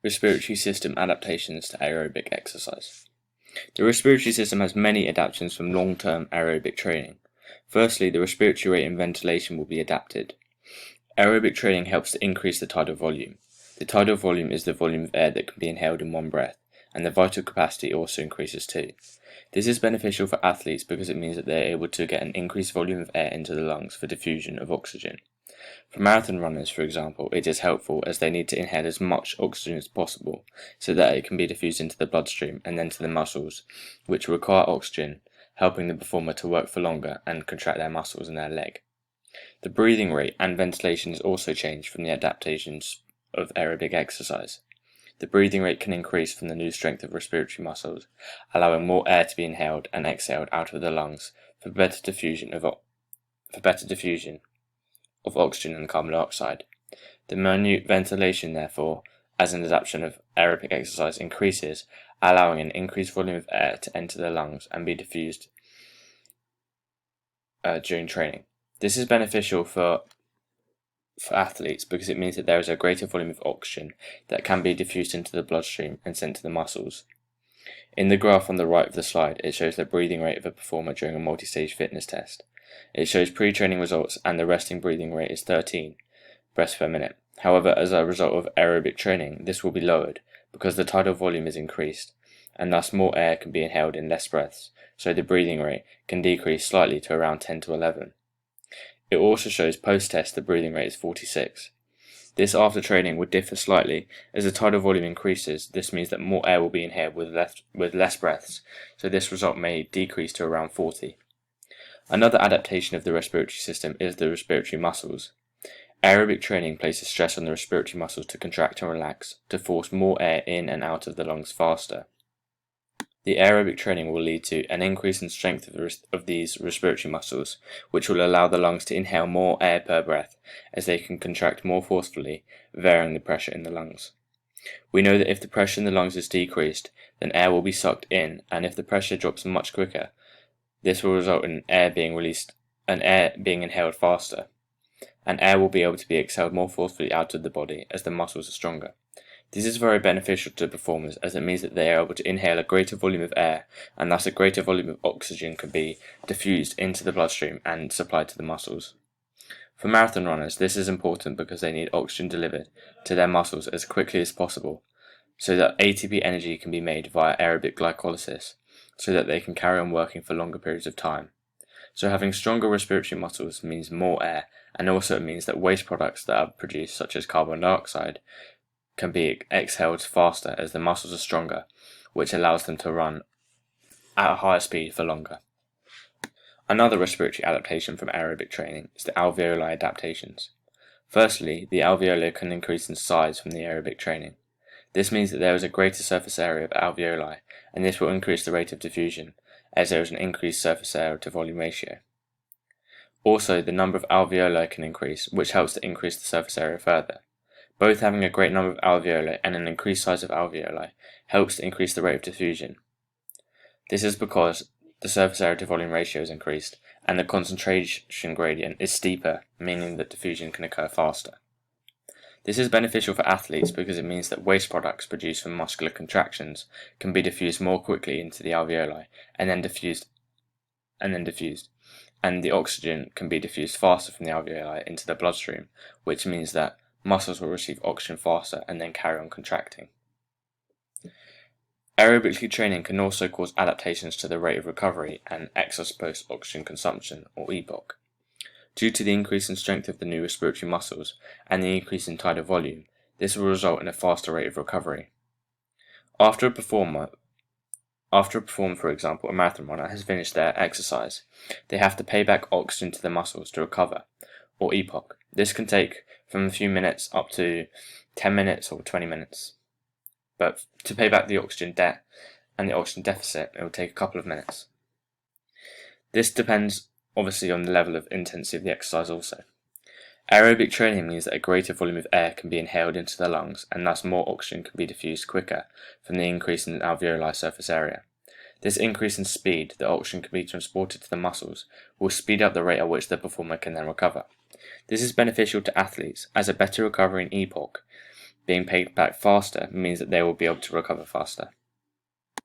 Respiratory system adaptations to aerobic exercise. The respiratory system has many adaptations from long-term aerobic training. Firstly, the respiratory rate and ventilation will be adapted. Aerobic training helps to increase the tidal volume. The tidal volume is the volume of air that can be inhaled in one breath, and the vital capacity also increases too. This is beneficial for athletes because it means that they are able to get an increased volume of air into the lungs for diffusion of oxygen. For marathon runners, for example, it is helpful as they need to inhale as much oxygen as possible so that it can be diffused into the bloodstream and then to the muscles, which require oxygen, helping the performer to work for longer and contract their muscles in their leg. The breathing rate and ventilation is also changed from the adaptations of aerobic exercise. The breathing rate can increase from the new strength of respiratory muscles, allowing more air to be inhaled and exhaled out of the lungs for better diffusion of oxygen and carbon dioxide. The minute ventilation, therefore, as an adaptation of aerobic exercise, increases, allowing an increased volume of air to enter the lungs and be diffused during training. This is beneficial for athletes because it means that there is a greater volume of oxygen that can be diffused into the bloodstream and sent to the muscles. In the graph on the right of the slide, it shows the breathing rate of a performer during a multi-stage fitness test. It shows pre-training results and the resting breathing rate is 13 breaths per minute. However, as a result of aerobic training, this will be lowered because the tidal volume is increased, and thus more air can be inhaled in less breaths, so the breathing rate can decrease slightly to around 10 to 11. It also shows post-test the breathing rate is 46. This after training would differ slightly. As the tidal volume increases, this means that more air will be inhaled with less breaths, so this result may decrease to around 40. Another adaptation of the respiratory system is the respiratory muscles. Aerobic training places stress on the respiratory muscles to contract and relax, to force more air in and out of the lungs faster. The aerobic training will lead to an increase in strength of these respiratory muscles, which will allow the lungs to inhale more air per breath, as they can contract more forcefully, varying the pressure in the lungs. We know that if the pressure in the lungs is decreased, then air will be sucked in, and if the pressure drops much quicker, this will result in air being released and air being inhaled faster, and air will be able to be exhaled more forcefully out of the body as the muscles are stronger. This is very beneficial to performers as it means that they are able to inhale a greater volume of air, and thus a greater volume of oxygen can be diffused into the bloodstream and supplied to the muscles. For marathon runners, this is important because they need oxygen delivered to their muscles as quickly as possible, so that ATP energy can be made via aerobic glycolysis, so that they can carry on working for longer periods of time. So having stronger respiratory muscles means more air, and also it means that waste products that are produced, such as carbon dioxide, can be exhaled faster as the muscles are stronger, which allows them to run at a higher speed for longer. Another respiratory adaptation from aerobic training is the alveoli adaptations. Firstly, the alveoli can increase in size from the aerobic training. This means that there is a greater surface area of alveoli, and this will increase the rate of diffusion, as there is an increased surface area to volume ratio. Also, the number of alveoli can increase, which helps to increase the surface area further. Both having a great number of alveoli and an increased size of alveoli helps to increase the rate of diffusion. This is because the surface area to volume ratio is increased, and the concentration gradient is steeper, meaning that diffusion can occur faster. This is beneficial for athletes because it means that waste products produced from muscular contractions can be diffused more quickly into the alveoli and then diffused, and the oxygen can be diffused faster from the alveoli into the bloodstream, which means that muscles will receive oxygen faster and then carry on contracting. Aerobically training can also cause adaptations to the rate of recovery and excess post-oxygen consumption, or EPOC. Due to the increase in strength of the new respiratory muscles and the increase in tidal volume, this will result in a faster rate of recovery. After a performer, for example, a marathon runner, has finished their exercise, they have to pay back oxygen to the muscles to recover, or EPOC. This can take from a few minutes up to 10 minutes or 20 minutes. But to pay back the oxygen debt and the oxygen deficit, it will take a couple of minutes. This depends obviously on the level of intensity of the exercise also. Aerobic training means that a greater volume of air can be inhaled into the lungs, and thus more oxygen can be diffused quicker from the increase in alveoli surface area. This increase in speed that oxygen can be transported to the muscles will speed up the rate at which the performer can then recover. This is beneficial to athletes, as a better recovery in EPOC Being paid back faster means that they will be able to recover faster.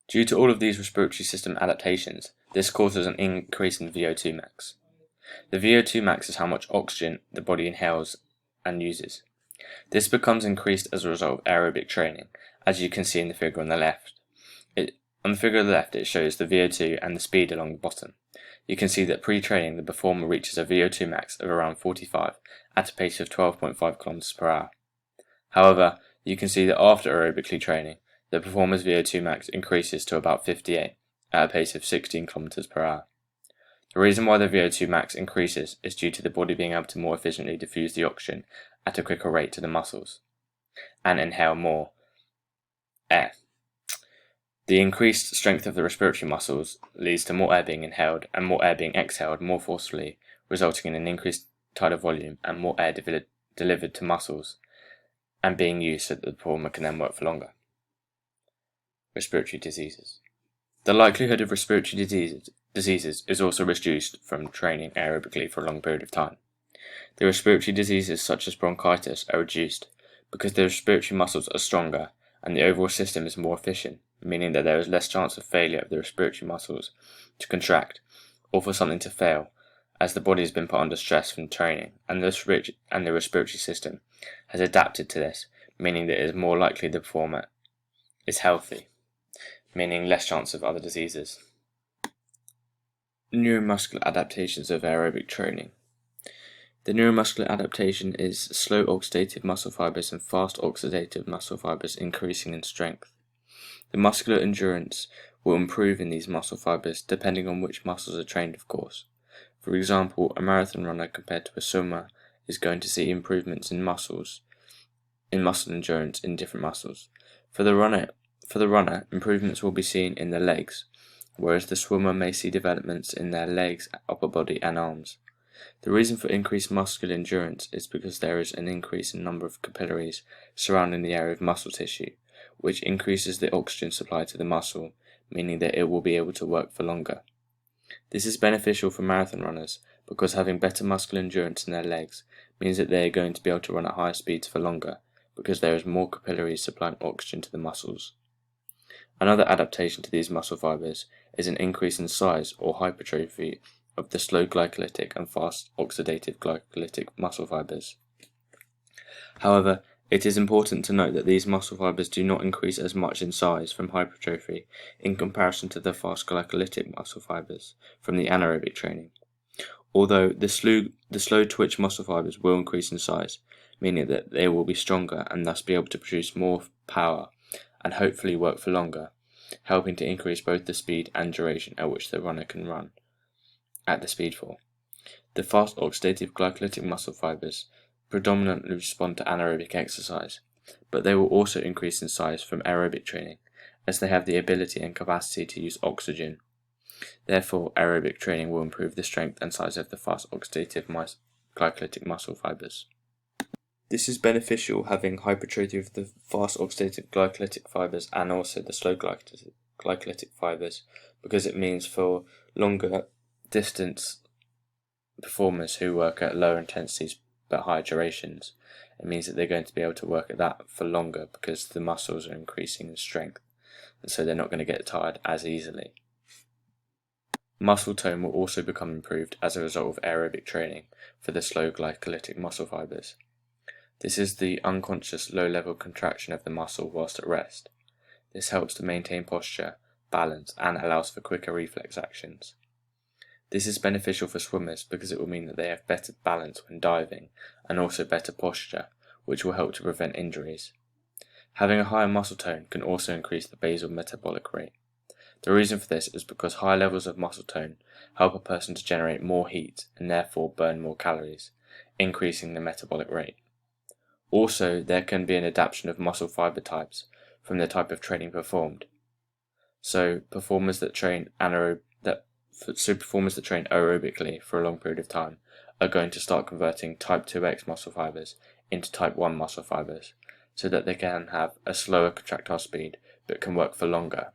Due to all of these respiratory system adaptations, this causes an increase in VO2 max. The VO2 max is how much oxygen the body inhales and uses. This becomes increased as a result of aerobic training, as you can see in the figure on the left. On the figure on the left, it shows the VO2 and the speed along the bottom. You can see that pre-training, the performer reaches a VO2 max of around 45 at a pace of 12.5 km per hour. However, you can see that after aerobically training, the performer's VO2 max increases to about 58 at a pace of 16 km per hour. The reason why the VO2 max increases is due to the body being able to more efficiently diffuse the oxygen at a quicker rate to the muscles and inhale more air. The increased strength of the respiratory muscles leads to more air being inhaled and more air being exhaled more forcefully, resulting in an increased tidal volume and more air delivered to muscles and being used so that the performer can then work for longer. Respiratory diseases. The likelihood of respiratory diseases is also reduced from training aerobically for a long period of time. The respiratory diseases such as bronchitis are reduced because the respiratory muscles are stronger and the overall system is more efficient, meaning that there is less chance of failure of the respiratory muscles to contract or for something to fail, as the body has been put under stress from training and the respiratory system has adapted to this, meaning that it is more likely the performer is healthy, meaning less chance of other diseases. Neuromuscular adaptations of aerobic training. The neuromuscular adaptation is slow oxidative muscle fibers and fast oxidative muscle fibers increasing in strength. The muscular endurance will improve in these muscle fibers depending on which muscles are trained, of course. For example, a marathon runner compared to a swimmer is going to see improvements in muscle endurance in different muscles. For the runner, improvements will be seen in the legs, whereas the swimmer may see developments in their legs, upper body and arms. The reason for increased muscular endurance is because there is an increase in number of capillaries surrounding the area of muscle tissue, which increases the oxygen supply to the muscle, meaning that it will be able to work for longer. This is beneficial for marathon runners because having better muscular endurance in their legs means that they are going to be able to run at higher speeds for longer because there is more capillaries supplying oxygen to the muscles. Another adaptation to these muscle fibers is an increase in size or hypertrophy of the slow glycolytic and fast oxidative glycolytic muscle fibers. However, it is important to note that these muscle fibers do not increase as much in size from hypertrophy in comparison to the fast glycolytic muscle fibers from the anaerobic training. Although the slow twitch muscle fibers will increase in size, meaning that they will be stronger and thus be able to produce more power and hopefully work for longer, helping to increase both the speed and duration at which the runner can run at the speed for. The fast oxidative glycolytic muscle fibers predominantly respond to anaerobic exercise, but they will also increase in size from aerobic training, as they have the ability and capacity to use oxygen. Therefore, aerobic training will improve the strength and size of the fast oxidative glycolytic muscle fibers. This is beneficial having hypertrophy of the fast oxidative glycolytic fibers and also the slow glycolytic fibers, because it means for longer distance performers who work at lower intensities but higher durations, it means that they're going to be able to work at that for longer because the muscles are increasing in strength, and so they're not going to get tired as easily. Muscle tone will also become improved as a result of aerobic training for the slow glycolytic muscle fibers. This is the unconscious low-level contraction of the muscle whilst at rest. This helps to maintain posture, balance, and allows for quicker reflex actions. This is beneficial for swimmers because it will mean that they have better balance when diving and also better posture, which will help to prevent injuries. Having a higher muscle tone can also increase the basal metabolic rate. The reason for this is because higher levels of muscle tone help a person to generate more heat and therefore burn more calories, increasing the metabolic rate. Also, there can be an adaptation of muscle fiber types from the type of training performed. So, performers that train aerobically for a long period of time are going to start converting type 2X muscle fibers into type 1 muscle fibers, so that they can have a slower contractile speed but can work for longer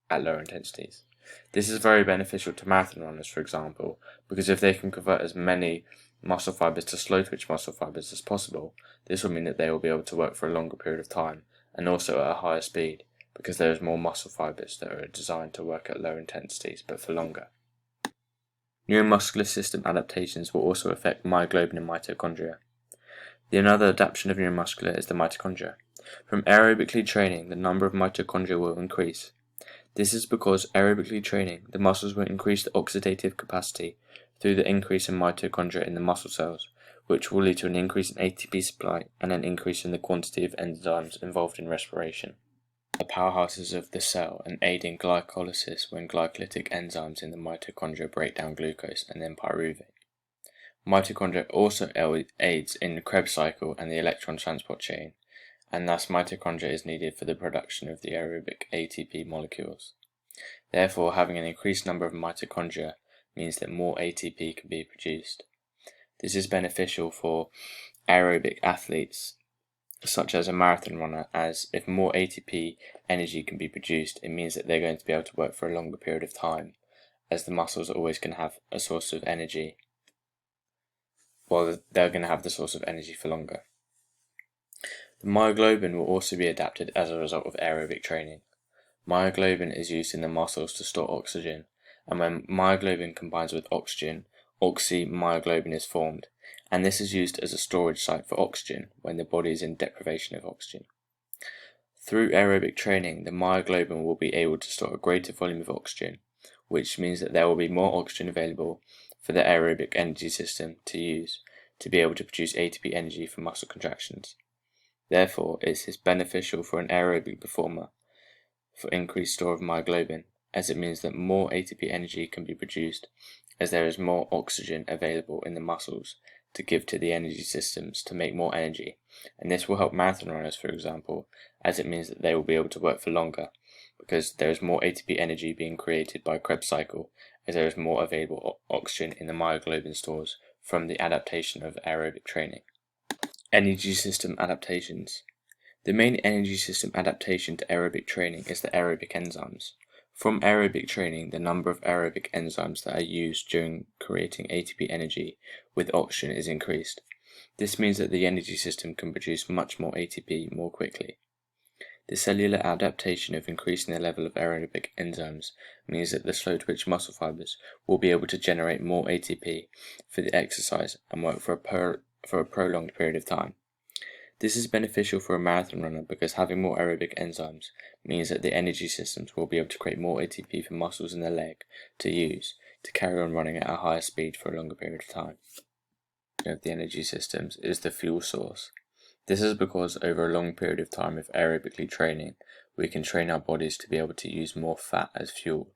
at lower intensities. This is very beneficial to marathon runners, for example, because if they can convert as many muscle fibers to slow twitch muscle fibers as possible, this will mean that they will be able to work for a longer period of time and also at a higher speed, because there is more muscle fibers that are designed to work at lower intensities but for longer. Neuromuscular system adaptations will also affect myoglobin and mitochondria. Another adaptation of neuromuscular is the mitochondria. From aerobically training, the number of mitochondria will increase. This is because aerobically training, the muscles will increase the oxidative capacity through the increase in mitochondria in the muscle cells, which will lead to an increase in ATP supply and an increase in the quantity of enzymes involved in respiration. The powerhouses of the cell and aid in glycolysis when glycolytic enzymes in the mitochondria break down glucose and then pyruvate. Mitochondria also aids in the Krebs cycle and the electron transport chain, and thus mitochondria is needed for the production of the aerobic ATP molecules. Therefore, having an increased number of mitochondria means that more ATP can be produced. This is beneficial for aerobic athletes such as a marathon runner, as if more ATP energy can be produced, it means that they're going to be able to work for a longer period of time, as the muscles always can have a source of energy. Well, they're going to have the source of energy for longer. The myoglobin will also be adapted as a result of aerobic training. Myoglobin is used in the muscles to store oxygen, and when myoglobin combines with oxygen, oxymyoglobin is formed, and this is used as a storage site for oxygen when the body is in deprivation of oxygen. Through aerobic training, the myoglobin will be able to store a greater volume of oxygen, which means that there will be more oxygen available for the aerobic energy system to use to be able to produce ATP energy for muscle contractions. Therefore, it is beneficial for an aerobic performer for increased store of myoglobin, as it means that more ATP energy can be produced as there is more oxygen available in the muscles to give to the energy systems to make more energy, and this will help marathon runners, for example, as it means that they will be able to work for longer because there is more ATP energy being created by Krebs cycle as there is more available oxygen in the myoglobin stores from the adaptation of aerobic training. Energy system adaptations. The main energy system adaptation to aerobic training is the aerobic enzymes. From aerobic training, the number of aerobic enzymes that are used during creating ATP energy with oxygen is increased. This means that the energy system can produce much more ATP more quickly. The cellular adaptation of increasing the level of aerobic enzymes means that the slow-twitch muscle fibers will be able to generate more ATP for the exercise and work for a prolonged period of time. This is beneficial for a marathon runner because having more aerobic enzymes means that the energy systems will be able to create more ATP for muscles in the leg to use to carry on running at a higher speed for a longer period of time. Of the energy systems is the fuel source. This is because over a long period of time of aerobically training, we can train our bodies to be able to use more fat as fuel.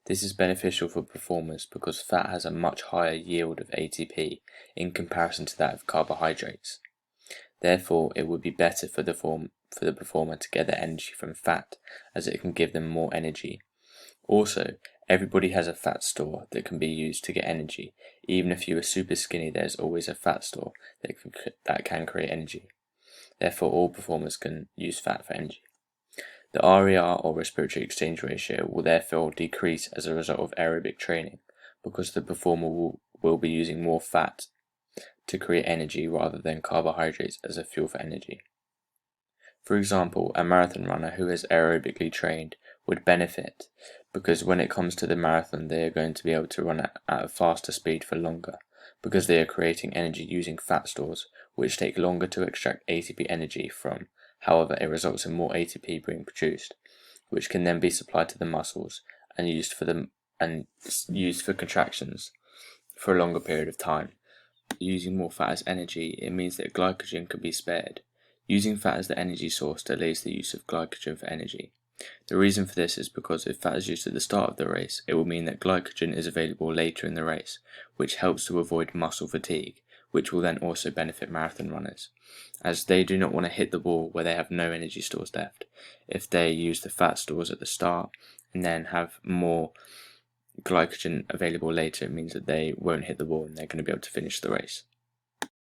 This is beneficial for performers because fat has a much higher yield of ATP in comparison to that of carbohydrates. Therefore, it would be better for the performer to get their energy from fat, as it can give them more energy. Also, everybody has a fat store that can be used to get energy. Even if you are super skinny, there's always a fat store that can create energy. Therefore, all performers can use fat for energy. The RER, or respiratory exchange ratio, will therefore decrease as a result of aerobic training, because the performer will be using more fat to create energy rather than carbohydrates as a fuel for energy. For example, a marathon runner who is aerobically trained would benefit because when it comes to the marathon, they are going to be able to run at a faster speed for longer because they are creating energy using fat stores, which take longer to extract ATP energy from. However, it results in more ATP being produced, which can then be supplied to the muscles and used for contractions for a longer period of time. Using more fat as energy, it means that glycogen can be spared. Using fat as the energy source delays the use of glycogen for energy. The reason for this is because if fat is used at the start of the race, it will mean that glycogen is available later in the race, which helps to avoid muscle fatigue, which will then also benefit marathon runners, as they do not want to hit the wall where they have no energy stores left. If they use the fat stores at the start and then have more glycogen available later, it means that they won't hit the wall and they're going to be able to finish the race.